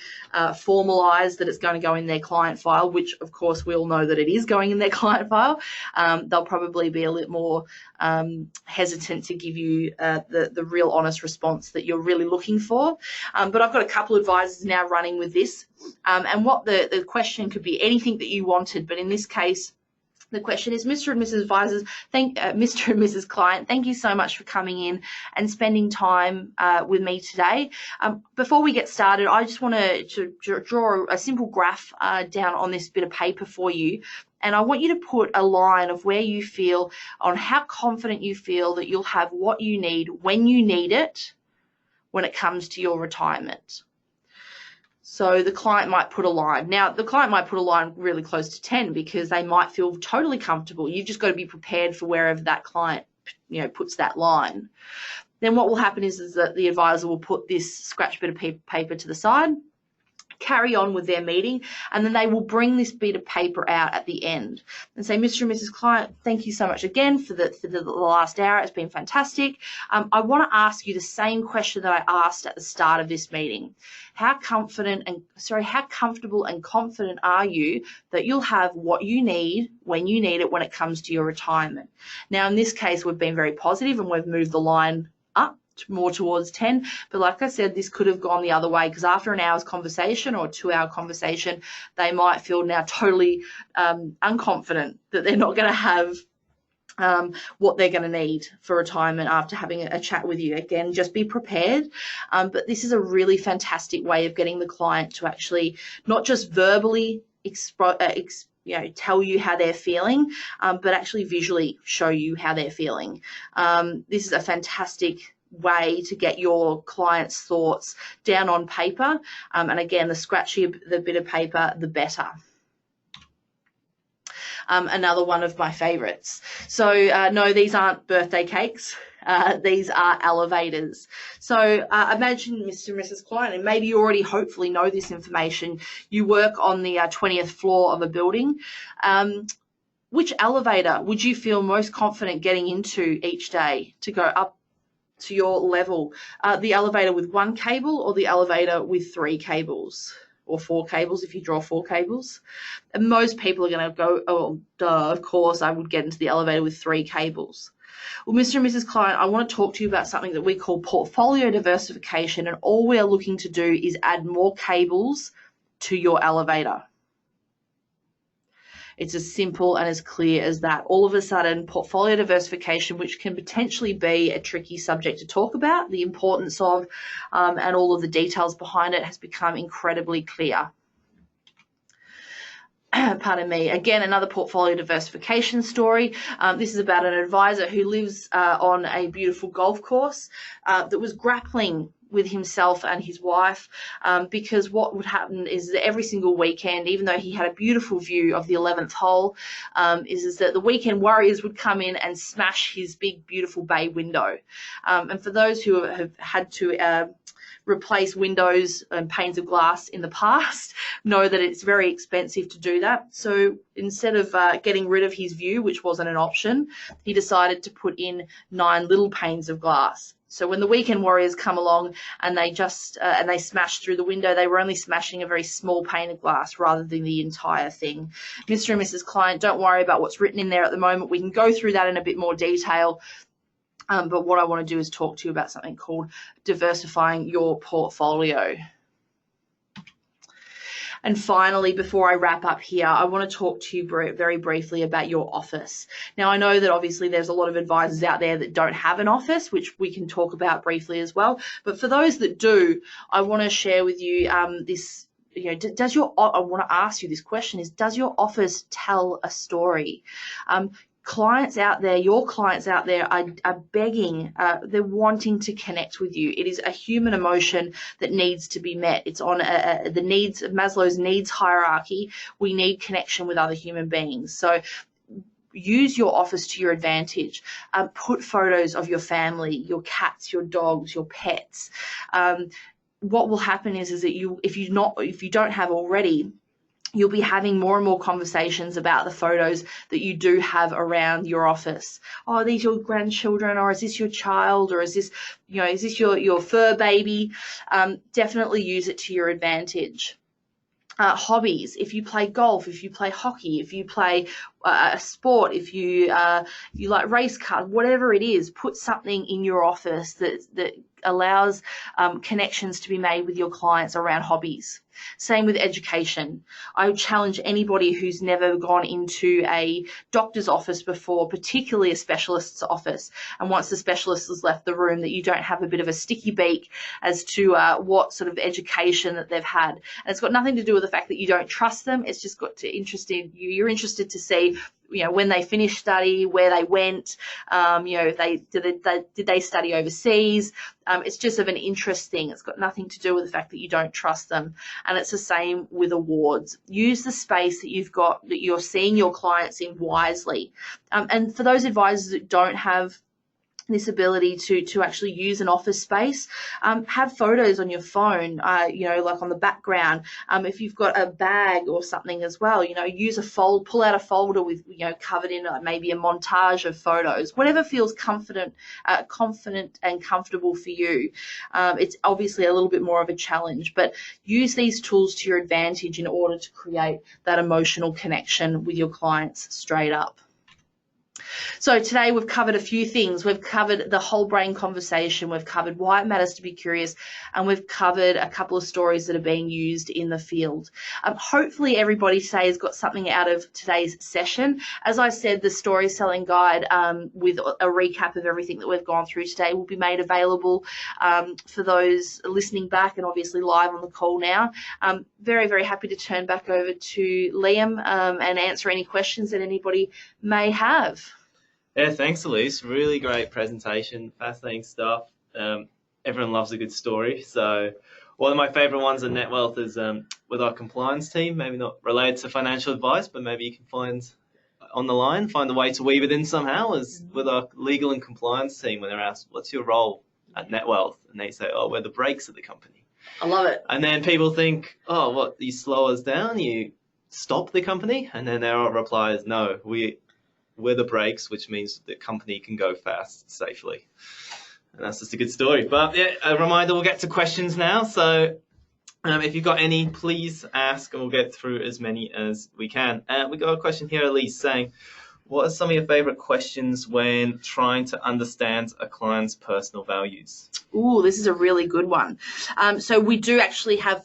formalized, that it's going to go in their client file, which of course we all know that it is going in their client file, they'll probably be a little more hesitant to give you the real honest response that you're really looking for. But I've got a couple of advisors now running with this, and what the question could be anything that you wanted, but in this case, the question is, Mr. and Mrs. Advisors, Mr. and Mrs. Client, thank you so much for coming in and spending time with me today. Before we get started, I just want to draw a simple graph down on this bit of paper for you. And I want you to put a line of where you feel, on how confident you feel that you'll have what you need when you need it when it comes to your retirement. So the client might put a line. Now, the client might put a line really close to 10 because they might feel totally comfortable. You've just got to be prepared for wherever that client, puts that line. Then what will happen is that the advisor will put this scratch bit of paper to the side, carry on with their meeting, and then they will bring this bit of paper out at the end and say, Mr. and Mrs. Client, thank you so much again for the last hour. It's been fantastic. I want to ask you the same question that I asked at the start of this meeting. How comfortable and confident are you that you'll have what you need when you need it when it comes to your retirement? Now, in this case, we've been very positive and we've moved the line up more towards 10, but like I said, this could have gone the other way, because after an hour's conversation or a 2-hour conversation, they might feel now totally unconfident that they're not going to have what they're going to need for retirement after having a chat with you. Again, just be prepared. But this is a really fantastic way of getting the client to actually not just verbally tell you how they're feeling, but actually visually show you how they're feeling. This is a fantastic way to get your client's thoughts down on paper. And again, the scratchier the bit of paper, the better. Another one of my favorites. So no, these aren't birthday cakes. These are elevators. So imagine, Mr. and Mrs. Client, and maybe you already hopefully know this information, you work on the 20th floor of a building. Which elevator would you feel most confident getting into each day to go up to your level? The elevator with 1 cable or the elevator with 3 cables? Or 4 cables if you draw 4 cables. And most people are going to go, oh, duh, of course I would get into the elevator with 3 cables. Well, Mr. and Mrs. Client, I want to talk to you about something that we call portfolio diversification, and all we are looking to do is add more cables to your elevator. It's as simple and as clear as that. All of a sudden, portfolio diversification, which can potentially be a tricky subject to talk about, the importance of and all of the details behind it, has become incredibly clear. Pardon me. Again, another portfolio diversification story. This is about an advisor who lives on a beautiful golf course that was grappling with himself and his wife, because what would happen is that every single weekend, even though he had a beautiful view of the 11th hole, is that the weekend warriors would come in and smash his big, beautiful bay window. And for those who have had to replace windows and panes of glass in the past, know that it's very expensive to do that. So instead of getting rid of his view, which wasn't an option, he decided to put in 9 little panes of glass. So when the weekend warriors come along and they smash through the window, they were only smashing a very small pane of glass rather than the entire thing. Mr. and Mrs. Client, don't worry about what's written in there at the moment. We can go through that in a bit more detail. But what I want to do is talk to you about something called diversifying your portfolio. And finally, before I wrap up here, I want to talk to you very briefly about your office. Now, I know that obviously there's a lot of advisors out there that don't have an office, which we can talk about briefly as well. But for those that do, I want to share with you this. I want to ask you this question: does your office tell a story? clients out there, your clients out there are begging, they're wanting to connect with you. It is a human emotion that needs to be met. It's on the needs, Maslow's needs hierarchy. We need connection with other human beings. So use your office to your advantage. Put photos of your family, your cats, your dogs, your pets. What will happen is that if you don't have already, you'll be having more and more conversations about the photos that you do have around your office. Oh, are these your grandchildren, or is this your child, or is this your fur baby? Definitely use it to your advantage. Hobbies, if you play golf, if you play hockey, if you play a sport, if you like race cars, whatever it is, put something in your office that allows connections to be made with your clients around hobbies. Same with education. I would challenge anybody who's never gone into a doctor's office before, particularly a specialist's office, and once the specialist has left the room, that you don't have a bit of a sticky beak as to what sort of education that they've had. And it's got nothing to do with the fact that you don't trust them. It's just got to interested you. You're interested to see, when they finished study, where they went, did they study overseas? It's just of an interest thing. It's got nothing to do with the fact that you don't trust them. And it's the same with awards. Use the space that you've got, that you're seeing your clients in, wisely. And for those advisors that don't have this ability to actually use an office space, have photos on your phone, like on the background. If you've got a bag or something as well, pull out a folder with, covered in maybe a montage of photos, whatever feels confident and comfortable for you. It's obviously a little bit more of a challenge, but use these tools to your advantage in order to create that emotional connection with your clients straight up. So today we've covered a few things. We've covered the whole brain conversation. We've covered why it matters to be curious, and we've covered a couple of stories that are being used in the field. Hopefully everybody today has got something out of today's session. As I said, the story selling guide with a recap of everything that we've gone through today will be made available for those listening back and obviously live on the call now. Very, very happy to turn back over to Liam and answer any questions that anybody may have. Yeah, thanks, Eleece. Really great presentation. Fascinating stuff. Everyone loves a good story. So one of my favorite ones in Net Wealth is with our compliance team, maybe not related to financial advice, but maybe you can find a way to weave it in somehow, is with our legal and compliance team when they're asked, what's your role at Net Wealth? And they say, oh, we're the brakes of the company. I love it. And then people think, oh, what, you slow us down? You stop the company? And then their reply is, no, we're the brakes, which means the company can go fast safely. And that's just a good story. But yeah, a reminder, we'll get to questions now. So if you've got any, please ask, and we'll get through as many as we can. We got a question here, Eleece, saying, what are some of your favorite questions when trying to understand a client's personal values? Ooh, this is a really good one. So we do actually have,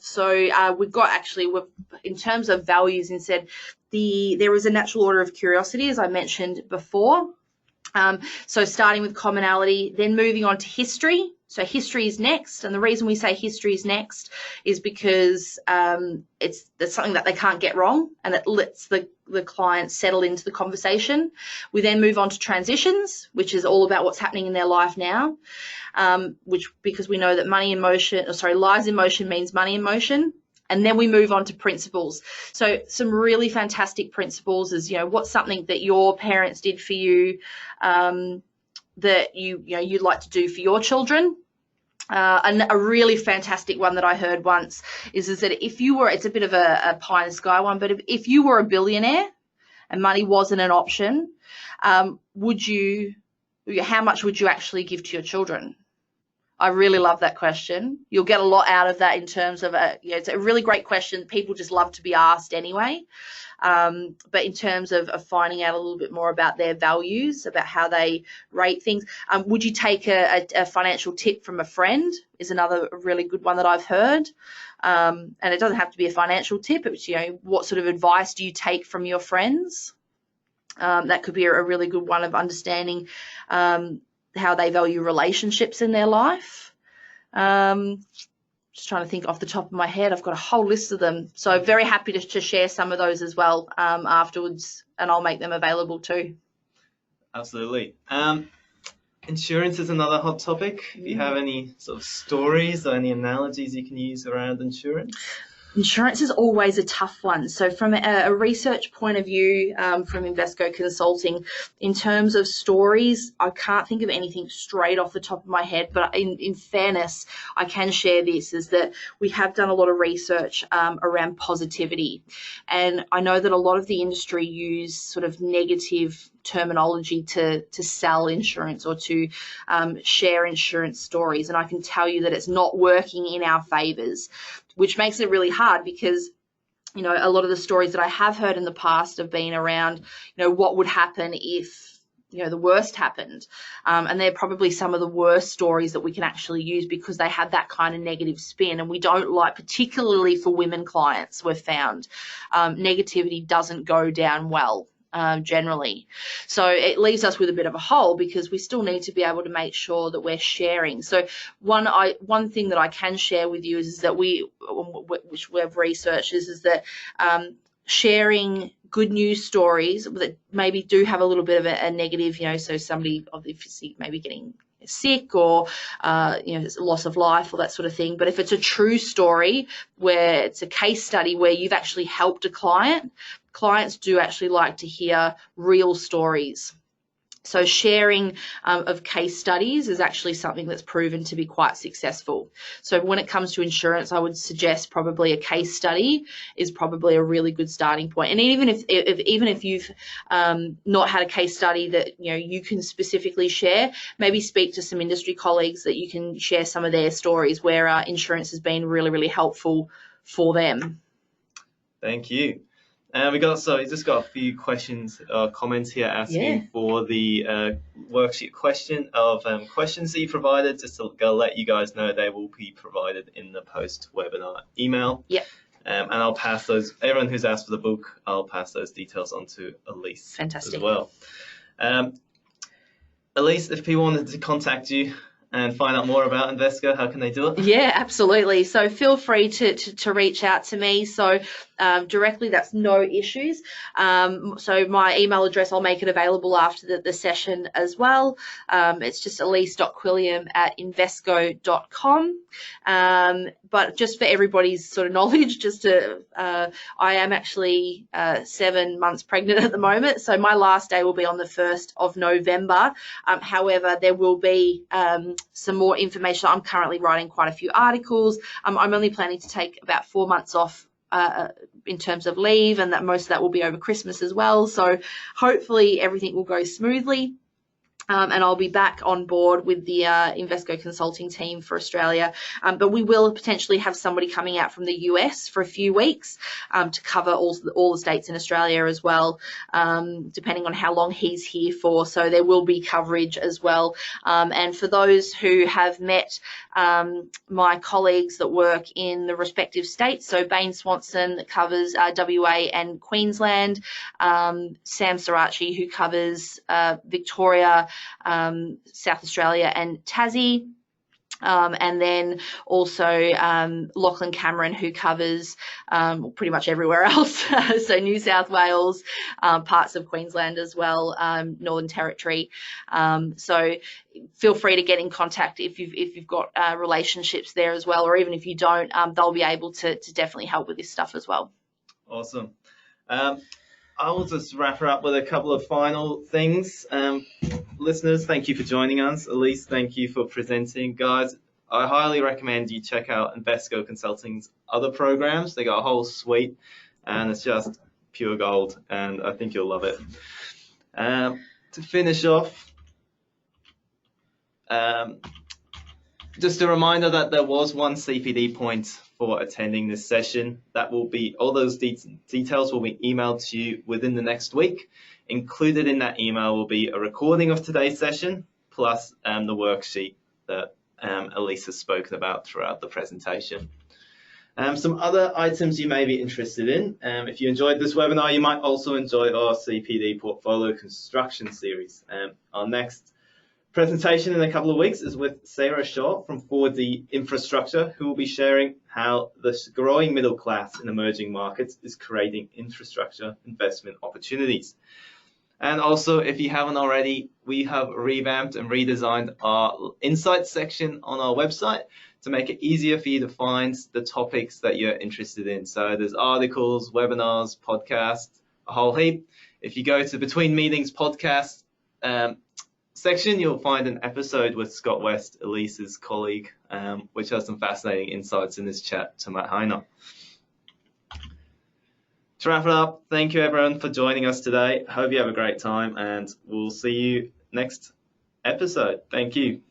in terms of values, instead, there is a natural order of curiosity, as I mentioned before. So starting with commonality, then moving on to history. So history is next, and the reason we say history is next is because that's something that they can't get wrong, and it lets the client settle into the conversation. We then move on to transitions, which is all about what's happening in their life now, because we know that lies in motion means money in motion. And then we move on to principles. So some really fantastic principles is, what's something that your parents did for you that you'd like to do for your children. And a really fantastic one that I heard once is that if you were, it's a bit of a pie in the sky one, but if you were a billionaire and money wasn't an option, how much would you actually give to your children? I really love that question. You'll get a lot out of that in terms of it's a really great question. People just love to be asked anyway. But in terms of finding out a little bit more about their values, about how they rate things, would you take a financial tip from a friend is another really good one that I've heard. And it doesn't have to be a financial tip. It's, what sort of advice do you take from your friends? That could be a really good one of understanding how they value relationships in their life. Just trying to think off the top of my head. I've got a whole list of them. So very happy to share some of those as well afterwards, and I'll make them available too. Absolutely. Insurance is another hot topic. If you have any sort of stories or any analogies you can use around insurance? Insurance is always a tough one. So from a research point of view, from Invesco Consulting, in terms of stories, I can't think of anything straight off the top of my head, but in fairness, I can share this, is that we have done a lot of research around positivity. And I know that a lot of the industry use sort of negative terminology to sell insurance or to share insurance stories. And I can tell you that it's not working in our favors, which makes it really hard because, you know, a lot of the stories that I have heard in the past have been around, you know, what would happen if, you know, the worst happened. And they're probably some of the worst stories that we can actually use because they have that kind of negative spin. And we don't like, particularly for women clients, we've found negativity doesn't go down well. Generally. So it leaves us with a bit of a hole because we still need to be able to make sure that we're sharing. So one thing that I can share with you is that which we've researched is that sharing good news stories that maybe do have a little bit of a negative, you know, so somebody obviously maybe getting sick or you know, loss of life or that sort of thing. But if it's a true story where it's a case study where you've actually helped a client, clients do actually like to hear real stories. So sharing of case studies is actually something that's proven to be quite successful. So when it comes to insurance, I would suggest probably a case study is probably a really good starting point. And even if you've not had a case study that, you know, you can specifically share, maybe speak to some industry colleagues that you can share some of their stories where insurance has been really, really helpful for them. Thank you. We just got a few questions, comments here asking for the worksheet questions that you provided. Just to let you guys know, they will be provided in the post-webinar email. Yep. And I'll pass those. Everyone who's asked for the book, I'll pass those details on to Eleece. Fantastic. As well. Eleece, if people wanted to contact you and find out more about Invesco, how can they do it? Yeah, absolutely. So feel free to reach out to me. So directly, that's no issues. So my email address, I'll make it available after the session as well. It's just eleece.quilliam@invesco.com. But just for everybody's sort of knowledge, I am actually 7 months pregnant at the moment. So my last day will be on the 1st of November. However, there will be some more information. I'm currently writing quite a few articles. I'm only planning to take about 4 months off in terms of leave, and that most of that will be over Christmas as well. So hopefully everything will go smoothly. And I'll be back on board with the Invesco Consulting team for Australia. But we will potentially have somebody coming out from the US for a few weeks to cover all the states in Australia as well, depending on how long he's here for. So there will be coverage as well. And for those who have met my colleagues that work in the respective states, so Bain Swanson that covers WA and Queensland, Sam Sirachi who covers Victoria, South Australia and Tassie, and then also Lachlan Cameron who covers pretty much everywhere else, so New South Wales, parts of Queensland as well, Northern Territory. So feel free to get in contact if you've got relationships there as well, or even if you don't, they'll be able to definitely help with this stuff as well. Awesome. I will just wrap her up with a couple of final things. Listeners, thank you for joining us. Eleece, thank you for presenting. Guys, I highly recommend you check out Invesco Consulting's other programs. They got a whole suite, and it's just pure gold, and I think you'll love it. To finish off, just a reminder that there was one CPD point for attending this session. That will be, all those details will be emailed to you within the next week. Included in that email will be a recording of today's session, plus the worksheet that Eleece has spoken about throughout the presentation. Some other items you may be interested in. If you enjoyed this webinar, you might also enjoy our CPD portfolio construction series. Our next presentation in a couple of weeks is with Sarah Shaw from 4D Infrastructure, who will be sharing how the growing middle class in emerging markets is creating infrastructure investment opportunities. And also, if you haven't already, we have revamped and redesigned our insights section on our website to make it easier for you to find the topics that you're interested in. So there's articles, webinars, podcasts, a whole heap. If you go to Between Meetings podcast section, you'll find an episode with Scott West, Eleece's colleague, which has some fascinating insights in this chat to Matt Heiner. To wrap it up, thank you everyone for joining us today. Hope you have a great time, and we'll see you next episode. Thank you.